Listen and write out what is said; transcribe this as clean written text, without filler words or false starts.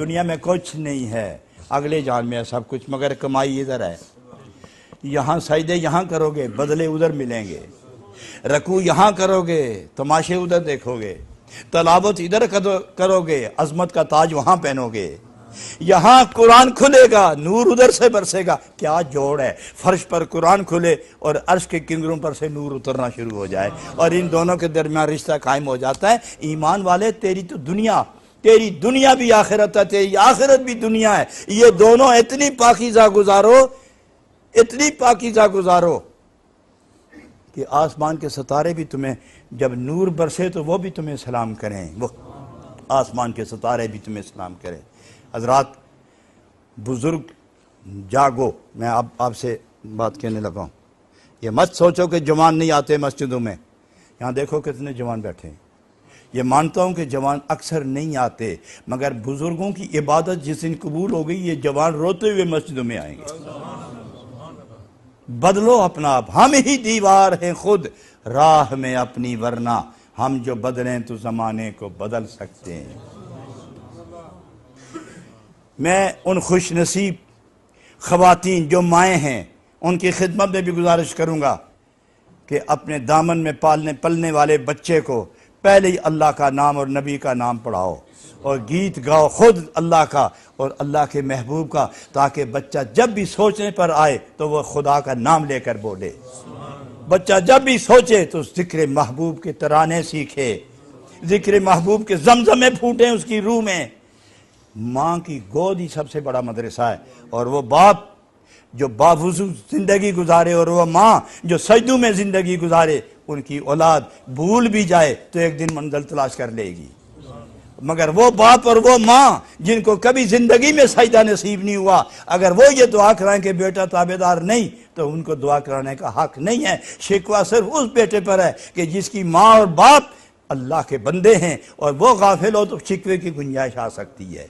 دنیا میں کچھ نہیں ہے، اگلے جان میں ہے سب کچھ، مگر کمائی ادھر ہے۔ یہاں سجدے یہاں کرو گے، بدلے ادھر ملیں گے۔ رکوع یہاں کرو گے، تماشے ادھر دیکھو گے۔ تلاوت ادھر کرو گے، عظمت کا تاج وہاں پہنو گے۔ یہاں قرآن کھلے گا، نور ادھر سے برسے گا۔ کیا جوڑ ہے، فرش پر قرآن کھلے اور عرش کے کنگروں پر سے نور اترنا شروع ہو جائے اور ان دونوں کے درمیان رشتہ قائم ہو جاتا ہے۔ ایمان والے، تیری تو دنیا، تیری دنیا بھی آخرت ہے، تیری آخرت بھی دنیا ہے، یہ دونوں اتنی پاکیزہ گزارو، اتنی پاکیزہ گزارو کہ آسمان کے ستارے بھی تمہیں جب نور برسے تو وہ بھی تمہیں سلام کریں، وہ آسمان کے ستارے بھی تمہیں سلام کریں۔ حضرات بزرگ جاگو، میں آپ سے بات کہنے لگا ہوں، یہ مت سوچو کہ جوان نہیں آتے مسجدوں میں، یہاں دیکھو کتنے جوان بیٹھے ہیں۔ یہ مانتا ہوں کہ جوان اکثر نہیں آتے، مگر بزرگوں کی عبادت جس دن قبول ہو گئی، یہ جوان روتے ہوئے مسجدوں میں آئیں گے۔ بدلو اپنا آپ، ہم ہی دیوار ہیں خود راہ میں اپنی، ورنہ ہم جو بدلیں تو زمانے کو بدل سکتے ہیں۔ میں ان خوش نصیب خواتین جو مائیں ہیں ان کی خدمت میں بھی گزارش کروں گا کہ اپنے دامن میں پلنے والے بچے کو پہلے ہی اللہ کا نام اور نبی کا نام پڑھاؤ اور گیت گاؤ خود اللہ کا اور اللہ کے محبوب کا، تاکہ بچہ جب بھی سوچنے پر آئے تو وہ خدا کا نام لے کر بولے۔ بچہ جب بھی سوچے تو ذکر محبوب کے ترانے سیکھے، ذکر محبوب کے زمزمیں پھوٹیں اس کی روح میں۔ ماں کی گود ہی سب سے بڑا مدرسہ ہے، اور وہ باپ جو باوضو زندگی گزارے اور وہ ماں جو سجدوں میں زندگی گزارے، ان کی اولاد بھول بھی جائے تو ایک دن منزل تلاش کر لے گی۔ مگر وہ باپ اور وہ ماں جن کو کبھی زندگی میں سجدہ نصیب نہیں ہوا، اگر وہ یہ دعا کرائیں کہ بیٹا تابعدار نہیں، تو ان کو دعا کرانے کا حق نہیں ہے۔ شکوہ صرف اس بیٹے پر ہے کہ جس کی ماں اور باپ اللہ کے بندے ہیں اور وہ غافل ہو تو شکوے کی گنجائش آ سکتی ہے۔